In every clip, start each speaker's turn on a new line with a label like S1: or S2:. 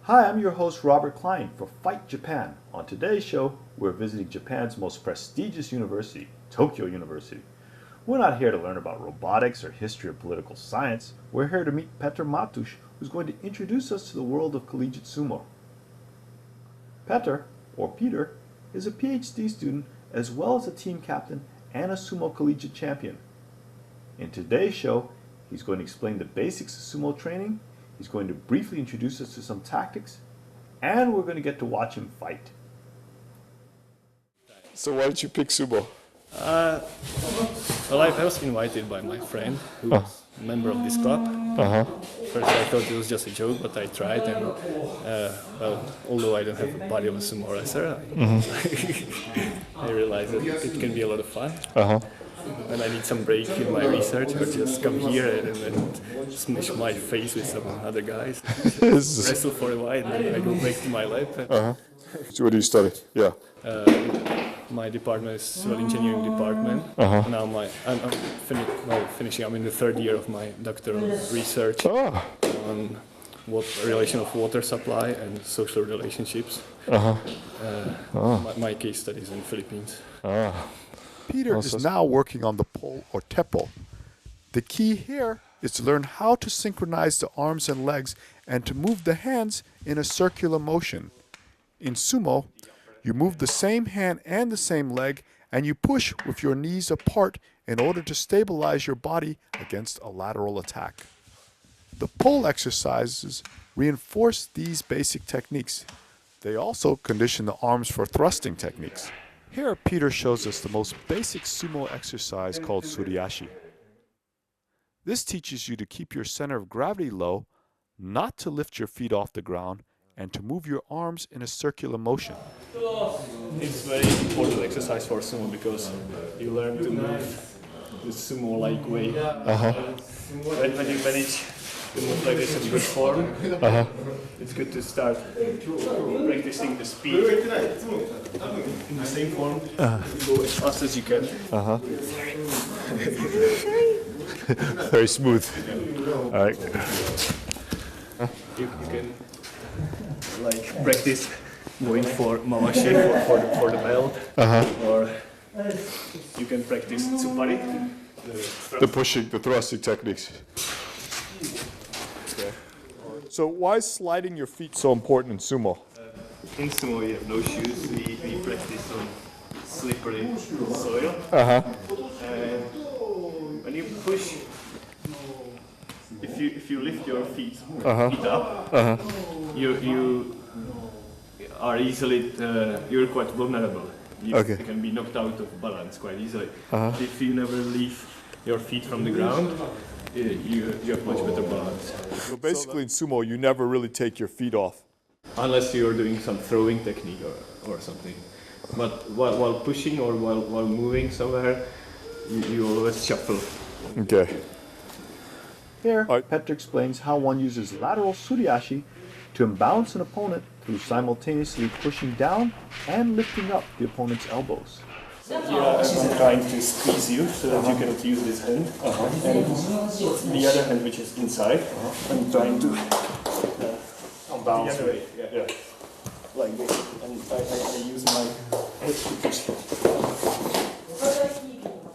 S1: Hi, I'm your host Robert Klein for Fight Japan. On today's show, we're visiting Japan's most prestigious university, Tokyo University. We're not here to learn about robotics or history or political science. We're here to meet Petr who's going to introduce us to the world of collegiate sumo. Petr, or Peter, is a PhD student as well as a team captain and a sumo collegiate champion. In today's show, he's going to explain the basics of sumo training. He's going to briefly introduce us to some tactics, and we're going to get to watch him fight.
S2: So why did you pick sumo?
S3: Well, I was invited by my friend, who was a member of this club. First I thought it was just a joke, but I tried, and well, although I don't have a body of a sumo wrestler, I realized that it can be a lot of fun. When I need some break in my research, I just come here and smash my face with some other guys, wrestle for a while, and then I go back to my lab.
S2: So what do you study? Yeah.
S3: My department is civil engineering department. Now I'm finishing. I'm in the third year of my doctoral research on relation of water supply and social relationships. My case study is in the Philippines.
S4: Peter is now working on the pole or teppo. The key here is to learn how to synchronize the arms and legs and to move the hands in a circular motion. In sumo, you move the same hand and the same leg and you push with your knees apart in order to stabilize your body against a lateral attack. The pole exercises reinforce these basic techniques. They also condition the arms for thrusting techniques. Here, Peter shows us the most basic sumo exercise called suriashi. This teaches you to keep your center of gravity low, not to lift your feet off the ground, and to move your arms in a circular motion.
S3: It's very important exercise for sumo because you learn to move the sumo-like way. When you manage to move like this in good form, it's good to start practicing the speed in the same form. Go as fast as you can.
S4: Very smooth. All right.
S3: You can like practice going for mawashi for the belt, or you can practice tsupari,
S4: The pushing, the thrusting techniques. Okay. So why is sliding your feet so important in sumo?
S3: In sumo we have no shoes. We practice on slippery soil. And when you push, if you lift your feet up, you are easily you're quite vulnerable. You can be knocked out of balance quite easily. If you never leave your feet from the ground, you have much better balance.
S4: So basically in sumo, you never really take your feet off.
S3: Unless you're doing some throwing technique or something. But while pushing or while moving somewhere, you always shuffle.
S4: Okay.
S1: Here, Petr explains how one uses lateral suriashi to imbalance an opponent through simultaneously pushing down and lifting up the opponent's elbows.
S3: Here I'm trying to squeeze you so that you cannot use this hand. And the other hand, which is inside, I'm trying to
S4: Bounce.
S3: the other way. Yeah. Like this. And I use my head to push.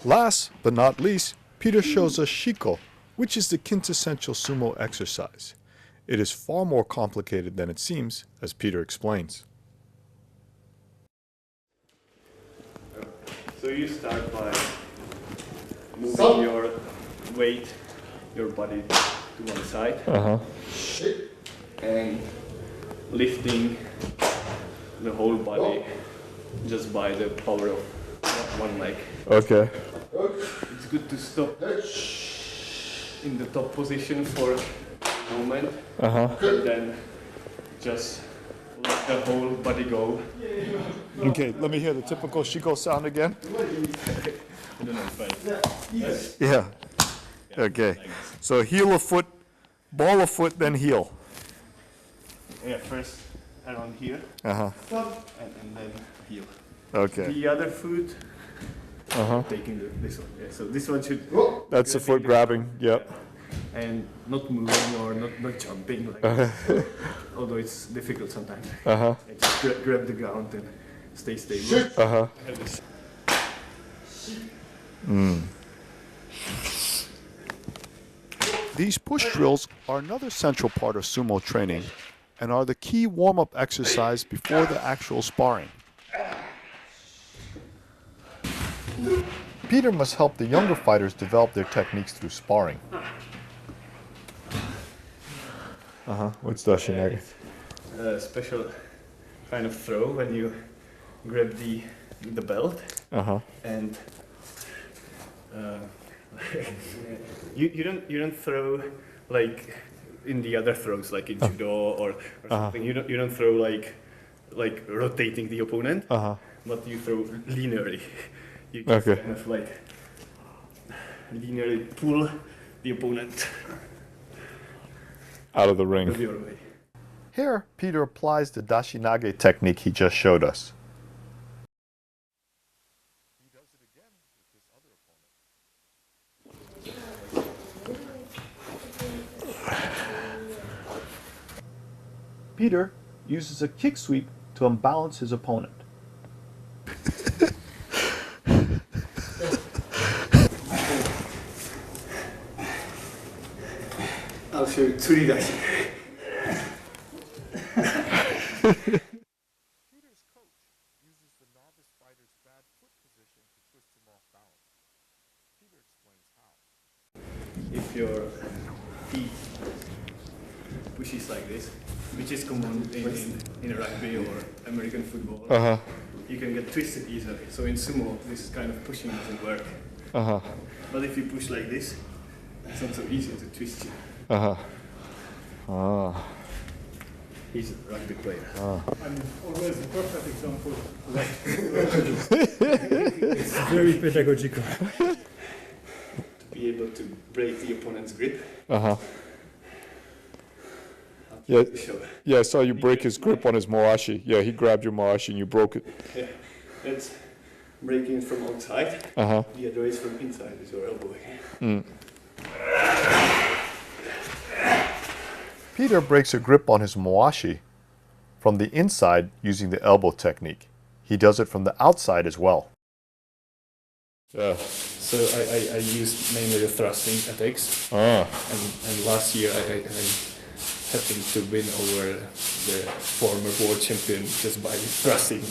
S4: Last but not least, Peter shows us shiko, which is the quintessential sumo exercise. It is far more complicated than it seems, as Peter explains.
S3: So you start by moving your weight, your body to one side, and lifting the whole body just by the power of one leg.
S4: Okay.
S3: It's good to stop in the top position for a moment, and then just let the whole body go.
S4: Okay, let me hear the typical shiko sound again.
S3: I don't know if I...
S4: Yeah. Okay. So heel of foot, ball of foot, then heel.
S3: Yeah, first around here, and then heel.
S4: Okay.
S3: The other foot, taking this one. Yeah, so this one should...
S4: That's the foot grabbing. Yep.
S3: and not moving or not jumping like this. Although it's difficult sometimes. I just grab the ground and stay stable. I have this.
S4: These push drills are another central part of sumo training and are the key warm-up exercise before the actual sparring. Peter must help the younger fighters develop their techniques through sparring. What's dashinage?
S3: A special kind of throw when you grab the belt and you don't throw like in the other throws like in judo or something. You don't throw like rotating the opponent, but you throw linearly. You just kind of like linearly pull the opponent
S4: Out of the ring.
S3: the other way.
S4: Here, Peter applies the dashinage technique he just showed us. He does it again with his other opponent.
S1: Peter uses a kick sweep to unbalance his opponent.
S3: I'll show you 3 guys.
S4: Peter's coach uses the novice fighter's bad foot position to twist him off balance. Peter explains how.
S3: If your feet pushes like this, which is common in rugby or American football, you can get twisted easily. So in sumo, this kind of pushing doesn't work. But if you push like this, it's not so easy to twist you. He's a rugby player.
S5: I'm always the perfect example. It's very pedagogical.
S3: To be able to break the opponent's grip.
S2: Yeah,
S3: Show.
S2: yeah, I saw you break his grip on his moashi. Yeah, he grabbed your moashi and you broke it.
S3: Yeah, that's breaking it from outside. The other is from inside with your elbow.
S4: Peter breaks a grip on his moashi from the inside using the elbow technique. He does it from the outside as well.
S2: Yeah.
S3: So I used mainly the thrusting attacks. And last year I happened to win over the former world champion just by thrusting.